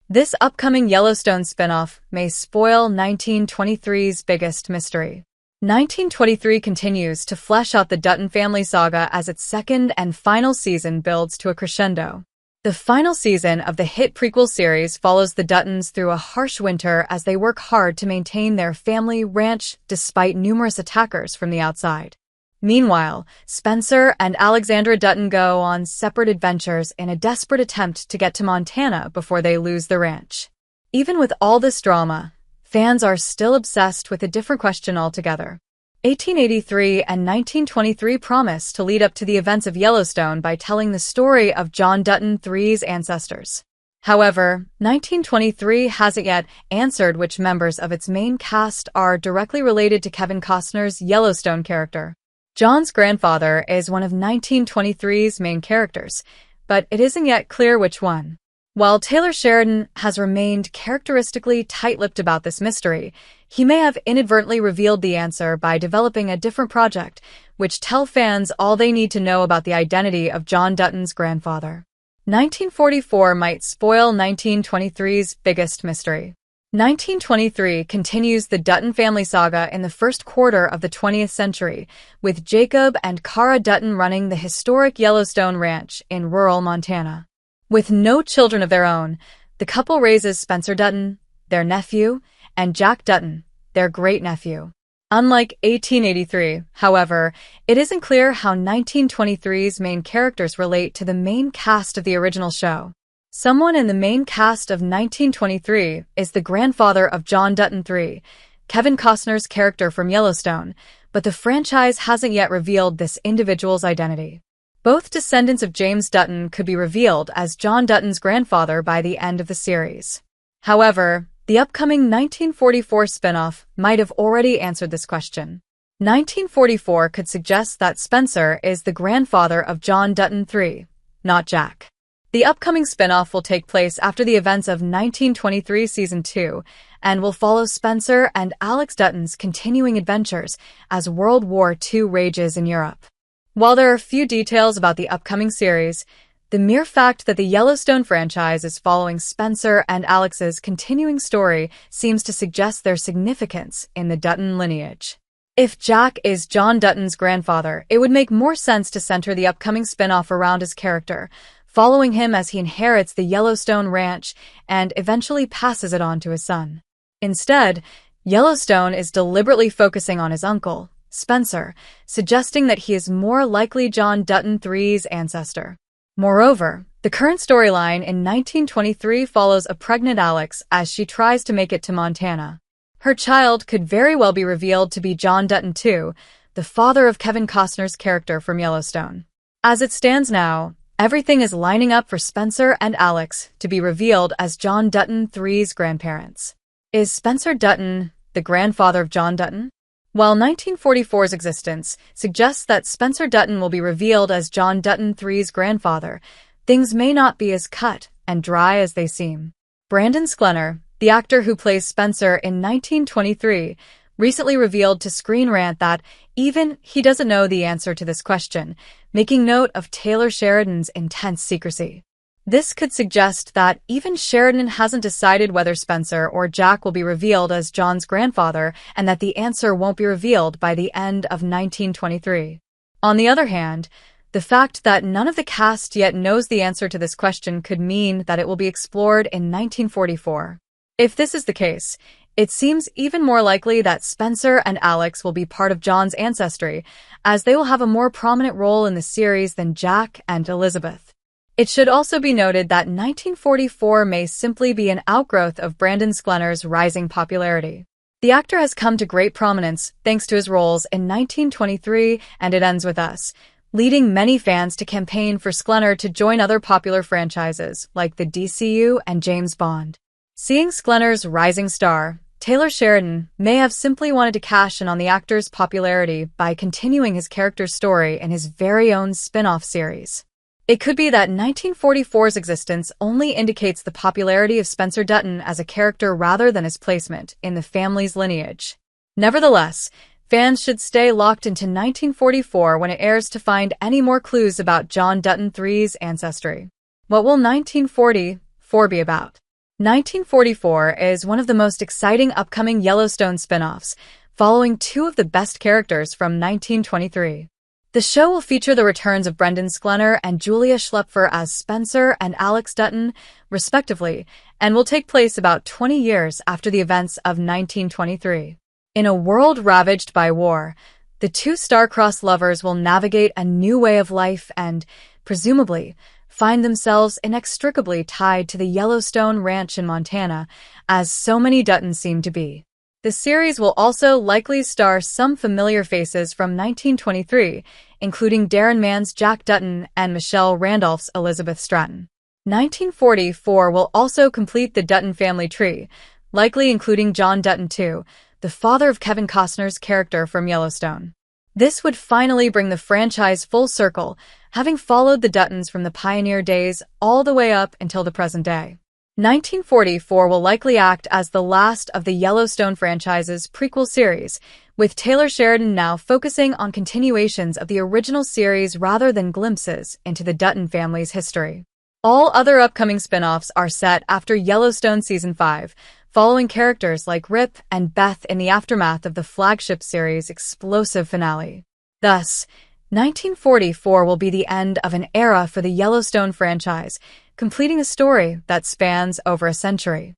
This upcoming Yellowstone spinoff may spoil 1923's biggest mystery. 1923 continues to flesh out the Dutton family saga as its second and final season builds to a crescendo. The final season of the hit prequel series follows the Duttons through a harsh winter as they work hard to maintain their family ranch despite numerous attackers from the outside. Meanwhile, Spencer and Alexandra Dutton go on separate adventures in a desperate attempt to get to Montana before they lose the ranch. Even with all this drama, fans are still obsessed with a different question altogether. 1883 and 1923 promise to lead up to the events of Yellowstone by telling the story of John Dutton III's ancestors. However, 1923 hasn't yet answered which members of its main cast are directly related to Kevin Costner's Yellowstone character. John's grandfather is one of 1923's main characters, but it isn't yet clear which one. While Taylor Sheridan has remained characteristically tight-lipped about this mystery, he may have inadvertently revealed the answer by developing a different project, which tell fans all they need to know about the identity of John Dutton's grandfather. 1944 might spoil 1923's biggest mystery. 1923 continues the Dutton family saga in the first quarter of the 20th century, with Jacob and Cara Dutton running the historic Yellowstone Ranch in rural Montana. With no children of their own, the couple raises Spencer Dutton, their nephew, and Jack Dutton, their great-nephew. Unlike 1883, however, it isn't clear how 1923's main characters relate to the main cast of the original show. Someone in the main cast of 1923 is the grandfather of John Dutton III, Kevin Costner's character from Yellowstone, but the franchise hasn't yet revealed this individual's identity. Both descendants of James Dutton could be revealed as John Dutton's grandfather by the end of the series. However, the upcoming 1944 spinoff might have already answered this question. 1944 could suggest that Spencer is the grandfather of John Dutton III, not Jack. The upcoming spinoff will take place after the events of 1923 Season 2 and will follow Spencer and Alex Dutton's continuing adventures as World War II rages in Europe. While there are few details about the upcoming series, the mere fact that the Yellowstone franchise is following Spencer and Alex's continuing story seems to suggest their significance in the Dutton lineage. If Jack is John Dutton's grandfather, it would make more sense to center the upcoming spinoff around his character, following him as he inherits the Yellowstone Ranch and eventually passes it on to his son. Instead, Yellowstone is deliberately focusing on his uncle, Spencer, suggesting that he is more likely John Dutton III's ancestor. Moreover, the current storyline in 1923 follows a pregnant Alex as she tries to make it to Montana. Her child could very well be revealed to be John Dutton II, the father of Kevin Costner's character from Yellowstone. As it stands now, everything is lining up for Spencer and Alex to be revealed as John Dutton III's grandparents. Is Spencer Dutton the grandfather of John Dutton? While 1944's existence suggests that Spencer Dutton will be revealed as John Dutton III's grandfather, things may not be as cut and dry as they seem. Brandon Sklenar, the actor who plays Spencer in 1923, recently revealed to Screen Rant that even he doesn't know the answer to this question, making note of Taylor Sheridan's intense secrecy. This could suggest that even Sheridan hasn't decided whether Spencer or Jack will be revealed as John's grandfather and that the answer won't be revealed by the end of 1923. On the other hand, the fact that none of the cast yet knows the answer to this question could mean that it will be explored in 1944. If this is the case, it seems even more likely that Spencer and Alex will be part of John's ancestry, as they will have a more prominent role in the series than Jack and Elizabeth. It should also be noted that 1944 may simply be an outgrowth of Brandon Sklenar's rising popularity. The actor has come to great prominence thanks to his roles in 1923 and It Ends With Us, leading many fans to campaign for Sklenar to join other popular franchises like the DCU and James Bond. Seeing Sklenar's rising star, Taylor Sheridan may have simply wanted to cash in on the actor's popularity by continuing his character's story in his very own spin-off series. It could be that 1944's existence only indicates the popularity of Spencer Dutton as a character rather than his placement in the family's lineage. Nevertheless, fans should stay locked into 1944 when it airs to find any more clues about John Dutton III's ancestry. What will 1944 be about? 1944 is one of the most exciting upcoming Yellowstone spin-offs, following two of the best characters from 1923. The show will feature the returns of Brendan Sklenar and Julia Schlaepfer as Spencer and Alex Dutton, respectively, and will take place about 20 years after the events of 1923. In a world ravaged by war, the two star-crossed lovers will navigate a new way of life and, presumably, find themselves inextricably tied to the Yellowstone Ranch in Montana, as so many Duttons seem to be. The series will also likely star some familiar faces from 1923, including Darren Mann's Jack Dutton and Michelle Randolph's Elizabeth Stratton. 1944 will also complete the Dutton family tree, likely including John Dutton II, the father of Kevin Costner's character from Yellowstone. This would finally bring the franchise full circle, having followed the Duttons from the pioneer days all the way up until the present day. 1944 will likely act as the last of the Yellowstone franchise's prequel series, with Taylor Sheridan now focusing on continuations of the original series rather than glimpses into the Dutton family's history. All other upcoming spin-offs are set after Yellowstone Season 5, following characters like Rip and Beth in the aftermath of the flagship series' explosive finale. Thus, 1944 will be the end of an era for the Yellowstone franchise, completing a story that spans over a century.